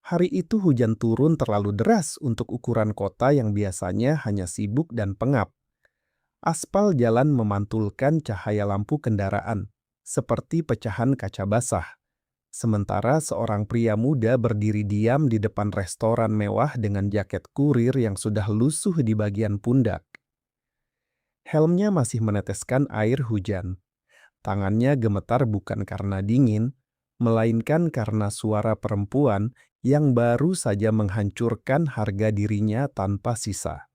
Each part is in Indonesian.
Hari itu hujan turun terlalu deras untuk ukuran kota yang biasanya hanya sibuk dan pengap. Aspal jalan memantulkan cahaya lampu kendaraan, seperti pecahan kaca basah. Sementara seorang pria muda berdiri diam di depan restoran mewah dengan jaket kurir yang sudah lusuh di bagian pundak. Helmnya masih meneteskan air hujan. Tangannya gemetar bukan karena dingin, melainkan karena suara perempuan yang baru saja menghancurkan harga dirinya tanpa sisa.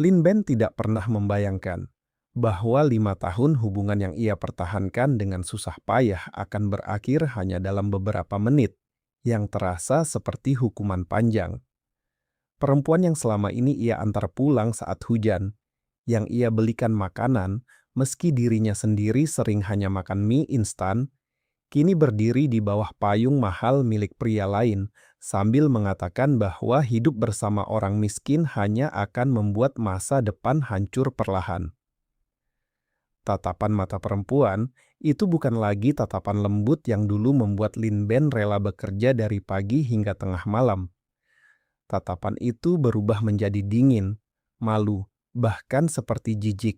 Lin Ben tidak pernah membayangkan bahwa 5 tahun hubungan yang ia pertahankan dengan susah payah akan berakhir hanya dalam beberapa menit, yang terasa seperti hukuman panjang. Perempuan yang selama ini ia antar pulang saat hujan, yang ia belikan makanan, meski dirinya sendiri sering hanya makan mie instan, kini berdiri di bawah payung mahal milik pria lain, sambil mengatakan bahwa hidup bersama orang miskin hanya akan membuat masa depan hancur perlahan. Tatapan mata perempuan itu bukan lagi tatapan lembut yang dulu membuat Lin Ben rela bekerja dari pagi hingga tengah malam. Tatapan itu berubah menjadi dingin, malu, bahkan seperti jijik.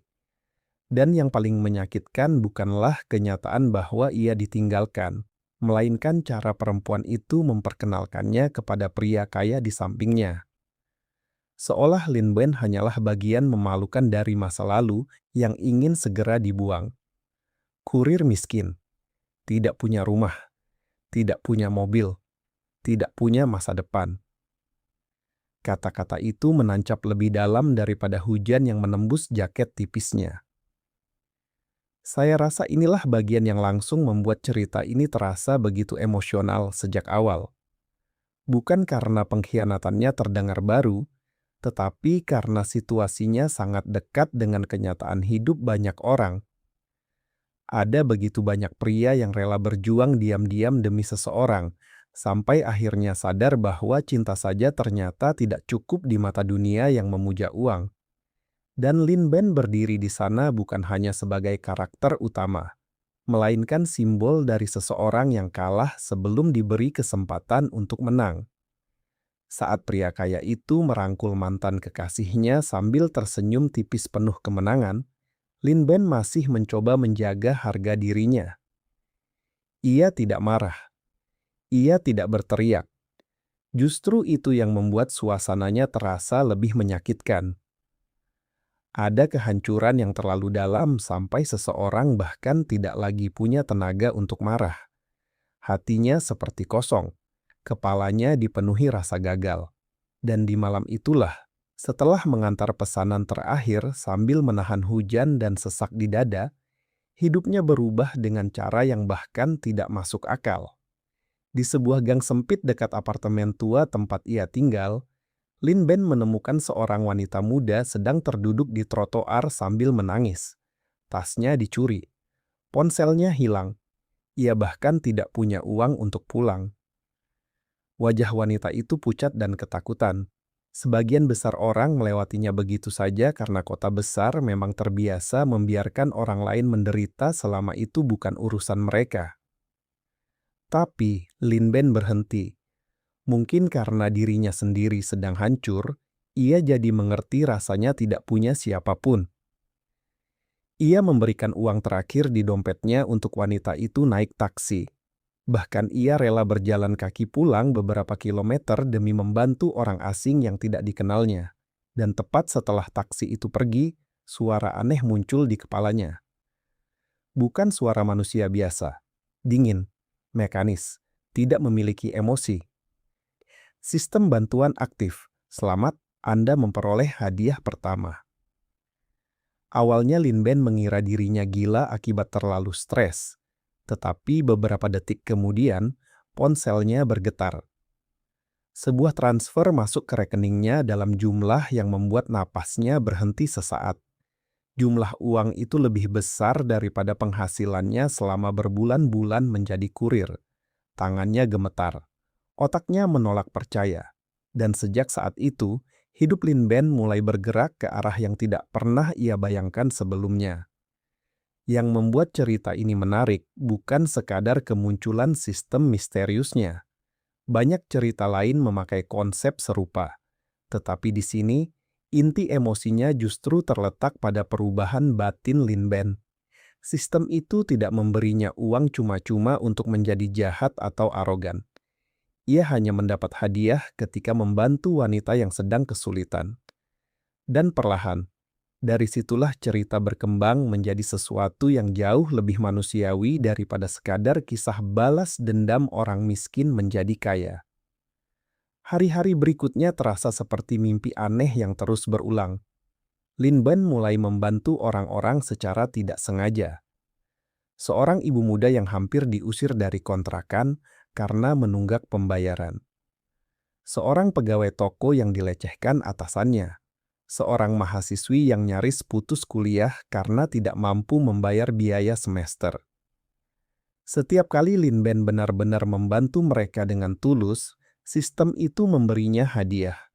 Dan yang paling menyakitkan bukanlah kenyataan bahwa ia ditinggalkan, melainkan cara perempuan itu memperkenalkannya kepada pria kaya di sampingnya. Seolah Lin Ben hanyalah bagian memalukan dari masa lalu yang ingin segera dibuang. Kurir miskin, tidak punya rumah, tidak punya mobil, tidak punya masa depan. Kata-kata itu menancap lebih dalam daripada hujan yang menembus jaket tipisnya. Saya rasa inilah bagian yang langsung membuat cerita ini terasa begitu emosional sejak awal. Bukan karena pengkhianatannya terdengar baru, tetapi karena situasinya sangat dekat dengan kenyataan hidup banyak orang. Ada begitu banyak pria yang rela berjuang diam-diam demi seseorang, sampai akhirnya sadar bahwa cinta saja ternyata tidak cukup di mata dunia yang memuja uang. Dan Lin Ben berdiri di sana bukan hanya sebagai karakter utama, melainkan simbol dari seseorang yang kalah sebelum diberi kesempatan untuk menang. Saat pria kaya itu merangkul mantan kekasihnya sambil tersenyum tipis penuh kemenangan, Lin Ben masih mencoba menjaga harga dirinya. Ia tidak marah, ia tidak berteriak. Justru itu yang membuat suasananya terasa lebih menyakitkan. Ada kehancuran yang terlalu dalam sampai seseorang bahkan tidak lagi punya tenaga untuk marah. Hatinya seperti kosong, kepalanya dipenuhi rasa gagal. Dan di malam itulah, setelah mengantar pesanan terakhir sambil menahan hujan dan sesak di dada, hidupnya berubah dengan cara yang bahkan tidak masuk akal. Di sebuah gang sempit dekat apartemen tua tempat ia tinggal, Lin Ben menemukan seorang wanita muda sedang terduduk di trotoar sambil menangis. Tasnya dicuri, ponselnya hilang, ia bahkan tidak punya uang untuk pulang. Wajah wanita itu pucat dan ketakutan. Sebagian besar orang melewatinya begitu saja karena kota besar memang terbiasa membiarkan orang lain menderita selama itu bukan urusan mereka. Tapi Lin Ben berhenti. Mungkin karena dirinya sendiri sedang hancur, ia jadi mengerti rasanya tidak punya siapapun. Ia memberikan uang terakhir di dompetnya untuk wanita itu naik taksi. Bahkan ia rela berjalan kaki pulang beberapa kilometer demi membantu orang asing yang tidak dikenalnya. Dan tepat setelah taksi itu pergi, suara aneh muncul di kepalanya. Bukan suara manusia biasa, dingin, mekanis, tidak memiliki emosi. Sistem bantuan aktif. Selamat, Anda memperoleh hadiah pertama. Awalnya Lin Ben mengira dirinya gila akibat terlalu stres. Tetapi beberapa detik kemudian, ponselnya bergetar. Sebuah transfer masuk ke rekeningnya dalam jumlah yang membuat napasnya berhenti sesaat. Jumlah uang itu lebih besar daripada penghasilannya selama berbulan-bulan menjadi kurir. Tangannya gemetar. Otaknya menolak percaya. Dan sejak saat itu, hidup Lin Ben mulai bergerak ke arah yang tidak pernah ia bayangkan sebelumnya. Yang membuat cerita ini menarik bukan sekadar kemunculan sistem misteriusnya, Banyak cerita lain memakai konsep serupa, tetapi di sini inti emosinya justru terletak pada perubahan batin Lin Ben. Sistem itu tidak memberinya uang cuma-cuma untuk menjadi jahat atau arogan. Ia hanya mendapat hadiah ketika membantu wanita yang sedang kesulitan. Dan perlahan, dari situlah cerita berkembang menjadi sesuatu yang jauh lebih manusiawi daripada sekadar kisah balas dendam orang miskin menjadi kaya. Hari-hari berikutnya terasa seperti mimpi aneh yang terus berulang. Lin Ben mulai membantu orang-orang secara tidak sengaja. Seorang ibu muda yang hampir diusir dari kontrakan karena menunggak pembayaran. Seorang pegawai toko yang dilecehkan atasannya. Seorang mahasiswi yang nyaris putus kuliah karena tidak mampu membayar biaya semester. Setiap kali Lin Ben benar-benar membantu mereka dengan tulus, sistem itu memberinya hadiah.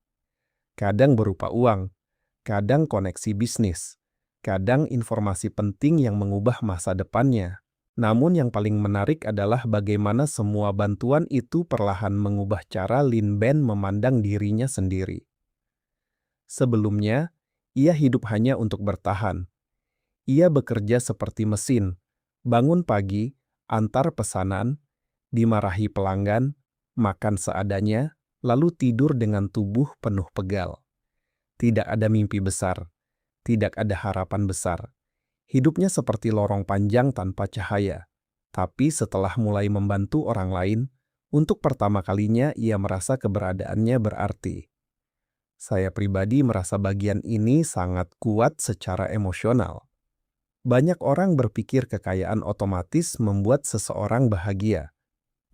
Kadang berupa uang, kadang koneksi bisnis, kadang informasi penting yang mengubah masa depannya. Namun yang paling menarik adalah bagaimana semua bantuan itu perlahan mengubah cara Lin Ben memandang dirinya sendiri. Sebelumnya, ia hidup hanya untuk bertahan. Ia bekerja seperti mesin, bangun pagi, antar pesanan, dimarahi pelanggan, makan seadanya, lalu tidur dengan tubuh penuh pegal. Tidak ada mimpi besar, tidak ada harapan besar. Hidupnya seperti lorong panjang tanpa cahaya. Tapi setelah mulai membantu orang lain, untuk pertama kalinya ia merasa keberadaannya berarti. Saya pribadi merasa bagian ini sangat kuat secara emosional. Banyak orang berpikir kekayaan otomatis membuat seseorang bahagia.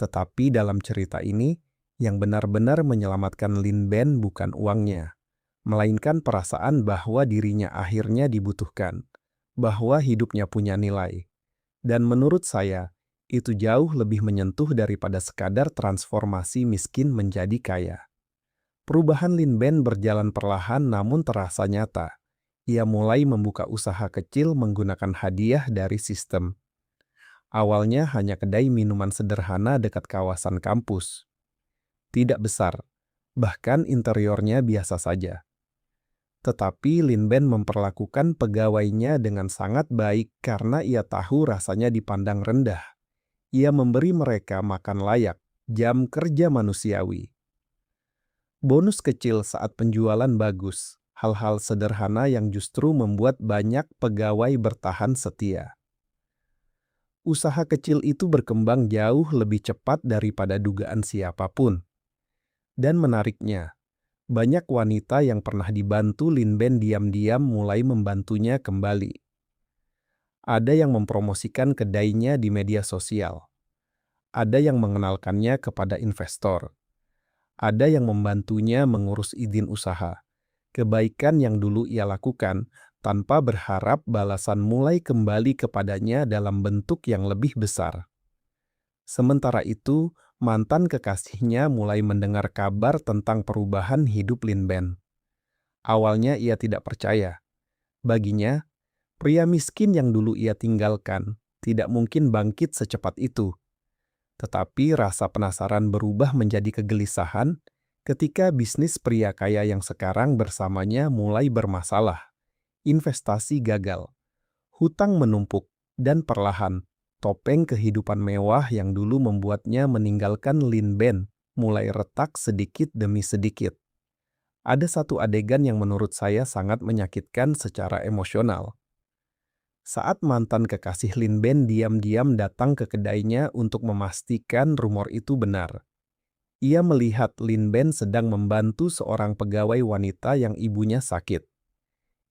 Tetapi dalam cerita ini, yang benar-benar menyelamatkan Lin Ben bukan uangnya, melainkan perasaan bahwa dirinya akhirnya dibutuhkan, bahwa hidupnya punya nilai. Dan menurut saya, itu jauh lebih menyentuh daripada sekadar transformasi miskin menjadi kaya. Perubahan Lin Ben berjalan perlahan namun terasa nyata. Ia mulai membuka usaha kecil menggunakan hadiah dari sistem. Awalnya hanya kedai minuman sederhana dekat kawasan kampus. Tidak besar, bahkan interiornya biasa saja. Tetapi Lin Ben memperlakukan pegawainya dengan sangat baik karena ia tahu rasanya dipandang rendah. Ia memberi mereka makan layak, jam kerja manusiawi. Bonus kecil saat penjualan bagus, hal-hal sederhana yang justru membuat banyak pegawai bertahan setia. Usaha kecil itu berkembang jauh lebih cepat daripada dugaan siapapun. Dan menariknya, banyak wanita yang pernah dibantu Lin Ben diam-diam mulai membantunya kembali. Ada yang mempromosikan kedainya di media sosial. Ada yang mengenalkannya kepada investor. Ada yang membantunya mengurus izin usaha. Kebaikan yang dulu ia lakukan tanpa berharap balasan mulai kembali kepadanya dalam bentuk yang lebih besar. Sementara itu, mantan kekasihnya mulai mendengar kabar tentang perubahan hidup Lin Ben. Awalnya ia tidak percaya. Baginya, pria miskin yang dulu ia tinggalkan tidak mungkin bangkit secepat itu. Tetapi rasa penasaran berubah menjadi kegelisahan ketika bisnis pria kaya yang sekarang bersamanya mulai bermasalah. Investasi gagal, hutang menumpuk, dan perlahan topeng kehidupan mewah yang dulu membuatnya meninggalkan Lin Ben mulai retak sedikit demi sedikit. Ada satu adegan yang menurut saya sangat menyakitkan secara emosional. Saat mantan kekasih Lin Ben diam-diam datang ke kedainya untuk memastikan rumor itu benar. Ia melihat Lin Ben sedang membantu seorang pegawai wanita yang ibunya sakit.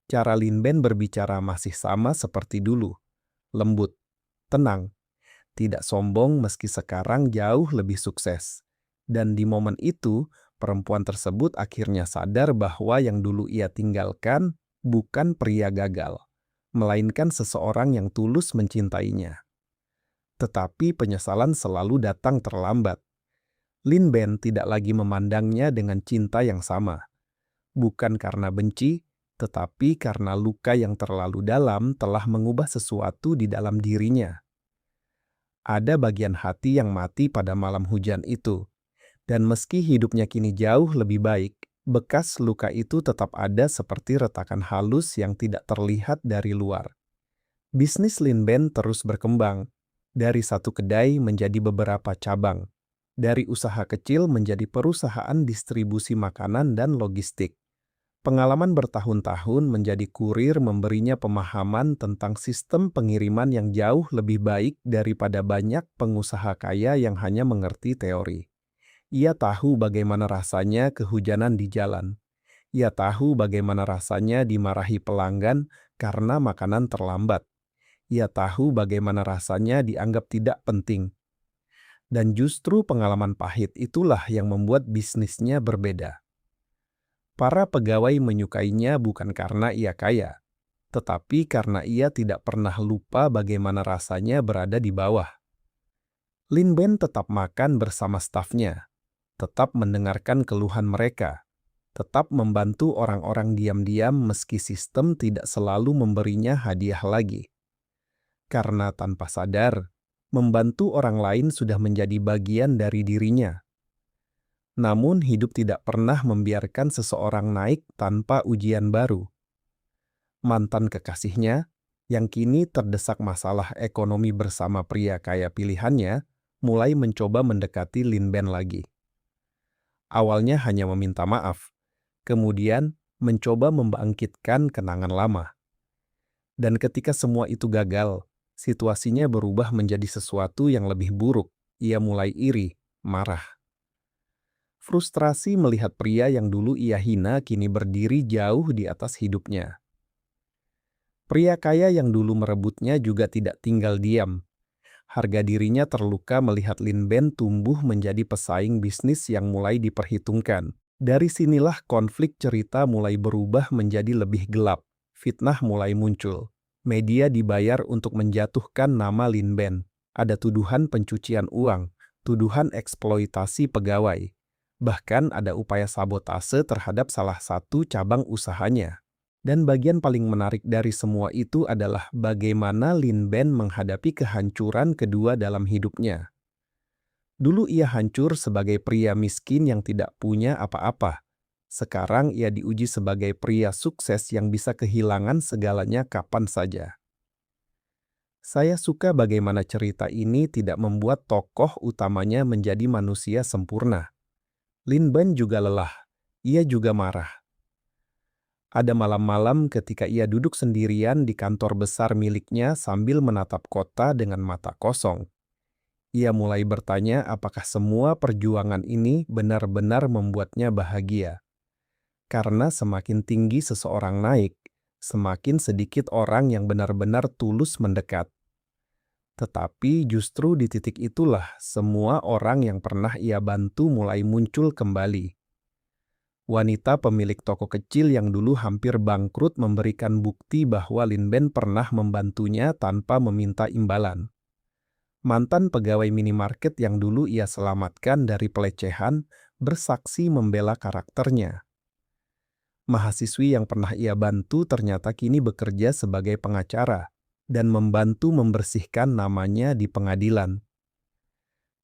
Cara Lin Ben berbicara masih sama seperti dulu, lembut, tenang, tidak sombong meski sekarang jauh lebih sukses. Dan di momen itu, perempuan tersebut akhirnya sadar bahwa yang dulu ia tinggalkan bukan pria gagal, melainkan seseorang yang tulus mencintainya. Tetapi penyesalan selalu datang terlambat. Lin Ben tidak lagi memandangnya dengan cinta yang sama. Bukan karena benci, tetapi karena luka yang terlalu dalam telah mengubah sesuatu di dalam dirinya. Ada bagian hati yang mati pada malam hujan itu. Dan meski hidupnya kini jauh lebih baik, bekas luka itu tetap ada seperti retakan halus yang tidak terlihat dari luar. Bisnis Lin Ben terus berkembang, dari satu kedai menjadi beberapa cabang, dari usaha kecil menjadi perusahaan distribusi makanan dan logistik. Pengalaman bertahun-tahun menjadi kurir memberinya pemahaman tentang sistem pengiriman yang jauh lebih baik daripada banyak pengusaha kaya yang hanya mengerti teori. Ia tahu bagaimana rasanya kehujanan di jalan. Ia tahu bagaimana rasanya dimarahi pelanggan karena makanan terlambat. Ia tahu bagaimana rasanya dianggap tidak penting. Dan justru pengalaman pahit itulah yang membuat bisnisnya berbeda. Para pegawai menyukainya bukan karena ia kaya, tetapi karena ia tidak pernah lupa bagaimana rasanya berada di bawah. Lin Ben tetap makan bersama stafnya, tetap mendengarkan keluhan mereka, tetap membantu orang-orang diam-diam meski sistem tidak selalu memberinya hadiah lagi. Karena tanpa sadar, membantu orang lain sudah menjadi bagian dari dirinya. Namun hidup tidak pernah membiarkan seseorang naik tanpa ujian baru. Mantan kekasihnya, yang kini terdesak masalah ekonomi bersama pria kaya pilihannya, mulai mencoba mendekati Lin Ben lagi. Awalnya hanya meminta maaf, kemudian mencoba membangkitkan kenangan lama. Dan ketika semua itu gagal, situasinya berubah menjadi sesuatu yang lebih buruk. Ia mulai iri, marah. Frustrasi melihat pria yang dulu ia hina kini berdiri jauh di atas hidupnya. Pria kaya yang dulu merebutnya juga tidak tinggal diam. Harga dirinya terluka melihat Lin Ben tumbuh menjadi pesaing bisnis yang mulai diperhitungkan. Dari sinilah konflik cerita mulai berubah menjadi lebih gelap. Fitnah mulai muncul. Media dibayar untuk menjatuhkan nama Lin Ben. Ada tuduhan pencucian uang, tuduhan eksploitasi pegawai. Bahkan ada upaya sabotase terhadap salah satu cabang usahanya. Dan bagian paling menarik dari semua itu adalah bagaimana Lin Ben menghadapi kehancuran kedua dalam hidupnya. Dulu ia hancur sebagai pria miskin yang tidak punya apa-apa. Sekarang ia diuji sebagai pria sukses yang bisa kehilangan segalanya kapan saja. Saya suka bagaimana cerita ini tidak membuat tokoh utamanya menjadi manusia sempurna. Lin Ben juga lelah, ia juga marah. Ada malam-malam ketika ia duduk sendirian di kantor besar miliknya sambil menatap kota dengan mata kosong. Ia mulai bertanya apakah semua perjuangan ini benar-benar membuatnya bahagia. Karena semakin tinggi seseorang naik, semakin sedikit orang yang benar-benar tulus mendekat. Tetapi justru di titik itulah semua orang yang pernah ia bantu mulai muncul kembali. Wanita pemilik toko kecil yang dulu hampir bangkrut memberikan bukti bahwa Lin Ben pernah membantunya tanpa meminta imbalan. Mantan pegawai minimarket yang dulu ia selamatkan dari pelecehan bersaksi membela karakternya. Mahasiswi yang pernah ia bantu ternyata kini bekerja sebagai pengacara dan membantu membersihkan namanya di pengadilan.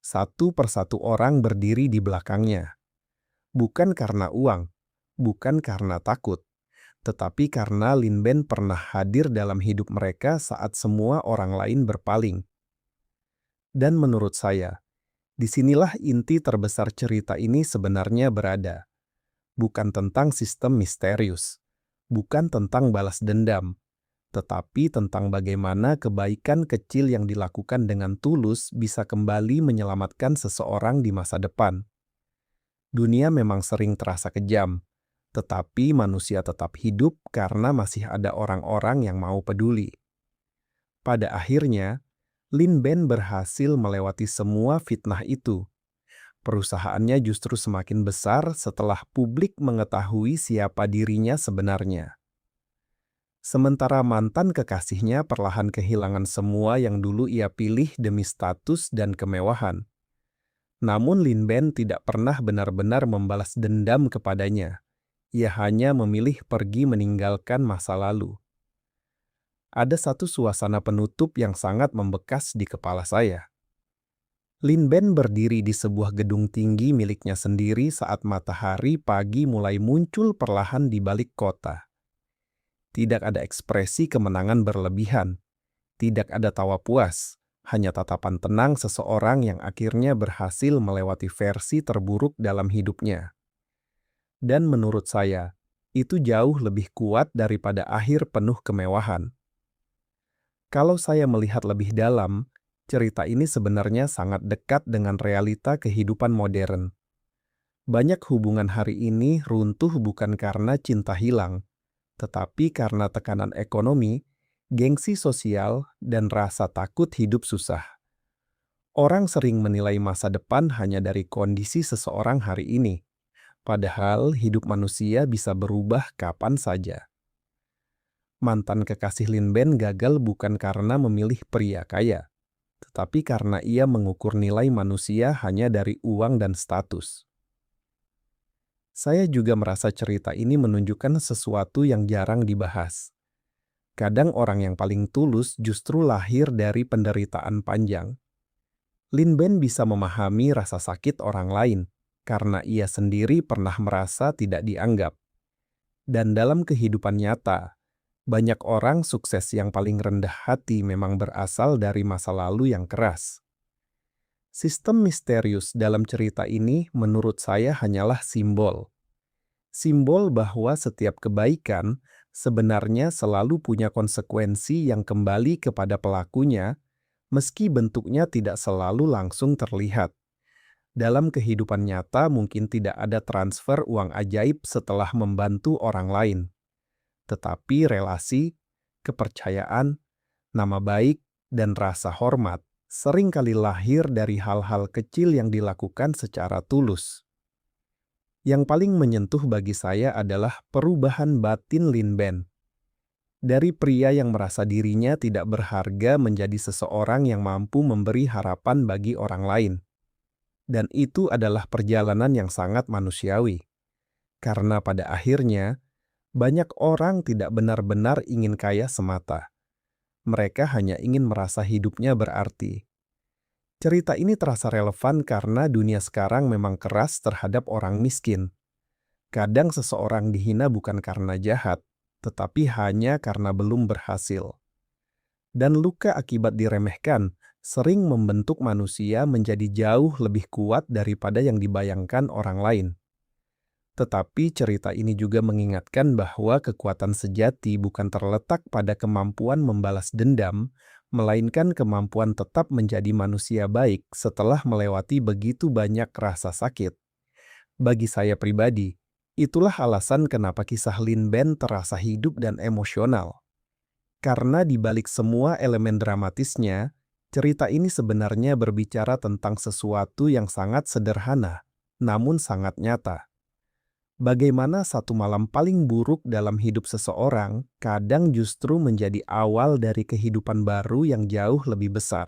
Satu persatu orang berdiri di belakangnya. Bukan karena uang, bukan karena takut, tetapi karena Lin Ben pernah hadir dalam hidup mereka saat semua orang lain berpaling. Dan menurut saya, disinilah inti terbesar cerita ini sebenarnya berada. Bukan tentang sistem misterius, bukan tentang balas dendam, tetapi tentang bagaimana kebaikan kecil yang dilakukan dengan tulus bisa kembali menyelamatkan seseorang di masa depan. Dunia memang sering terasa kejam, tetapi manusia tetap hidup karena masih ada orang-orang yang mau peduli. Pada akhirnya, Lin Ben berhasil melewati semua fitnah itu. Perusahaannya justru semakin besar setelah publik mengetahui siapa dirinya sebenarnya. Sementara mantan kekasihnya perlahan kehilangan semua yang dulu ia pilih demi status dan kemewahan. Namun Lin Ben tidak pernah benar-benar membalas dendam kepadanya. Ia hanya memilih pergi meninggalkan masa lalu. Ada satu suasana penutup yang sangat membekas di kepala saya. Lin Ben berdiri di sebuah gedung tinggi miliknya sendiri saat matahari pagi mulai muncul perlahan di balik kota. Tidak ada ekspresi kemenangan berlebihan, tidak ada tawa puas, hanya tatapan tenang seseorang yang akhirnya berhasil melewati versi terburuk dalam hidupnya. Dan menurut saya, itu jauh lebih kuat daripada akhir penuh kemewahan. Kalau saya melihat lebih dalam, cerita ini sebenarnya sangat dekat dengan realita kehidupan modern. Banyak hubungan hari ini runtuh bukan karena cinta hilang, tetapi karena tekanan ekonomi, gengsi sosial, dan rasa takut hidup susah. Orang sering menilai masa depan hanya dari kondisi seseorang hari ini, padahal hidup manusia bisa berubah kapan saja. Mantan kekasih Lin Ben gagal bukan karena memilih pria kaya, tetapi karena ia mengukur nilai manusia hanya dari uang dan status. Saya juga merasa cerita ini menunjukkan sesuatu yang jarang dibahas. Kadang orang yang paling tulus justru lahir dari penderitaan panjang. Lin Ben bisa memahami rasa sakit orang lain karena ia sendiri pernah merasa tidak dianggap. Dan dalam kehidupan nyata, banyak orang sukses yang paling rendah hati memang berasal dari masa lalu yang keras. Sistem misterius dalam cerita ini menurut saya hanyalah simbol. Simbol bahwa setiap kebaikan sebenarnya selalu punya konsekuensi yang kembali kepada pelakunya, meski bentuknya tidak selalu langsung terlihat. Dalam kehidupan nyata mungkin tidak ada transfer uang ajaib setelah membantu orang lain. Tetapi relasi, kepercayaan, nama baik, dan rasa hormat seringkali lahir dari hal-hal kecil yang dilakukan secara tulus. Yang paling menyentuh bagi saya adalah perubahan batin Lin Ben. Dari pria yang merasa dirinya tidak berharga menjadi seseorang yang mampu memberi harapan bagi orang lain. Dan itu adalah perjalanan yang sangat manusiawi. Karena pada akhirnya, banyak orang tidak benar-benar ingin kaya semata. Mereka hanya ingin merasa hidupnya berarti. Cerita ini terasa relevan karena dunia sekarang memang keras terhadap orang miskin. Kadang seseorang dihina bukan karena jahat, tetapi hanya karena belum berhasil. Dan luka akibat diremehkan sering membentuk manusia menjadi jauh lebih kuat daripada yang dibayangkan orang lain. Tetapi cerita ini juga mengingatkan bahwa kekuatan sejati bukan terletak pada kemampuan membalas dendam, melainkan kemampuan tetap menjadi manusia baik setelah melewati begitu banyak rasa sakit. Bagi saya pribadi, itulah alasan kenapa kisah Lin Ben terasa hidup dan emosional. Karena di balik semua elemen dramatisnya, cerita ini sebenarnya berbicara tentang sesuatu yang sangat sederhana, namun sangat nyata. Bagaimana satu malam paling buruk dalam hidup seseorang kadang justru menjadi awal dari kehidupan baru yang jauh lebih besar.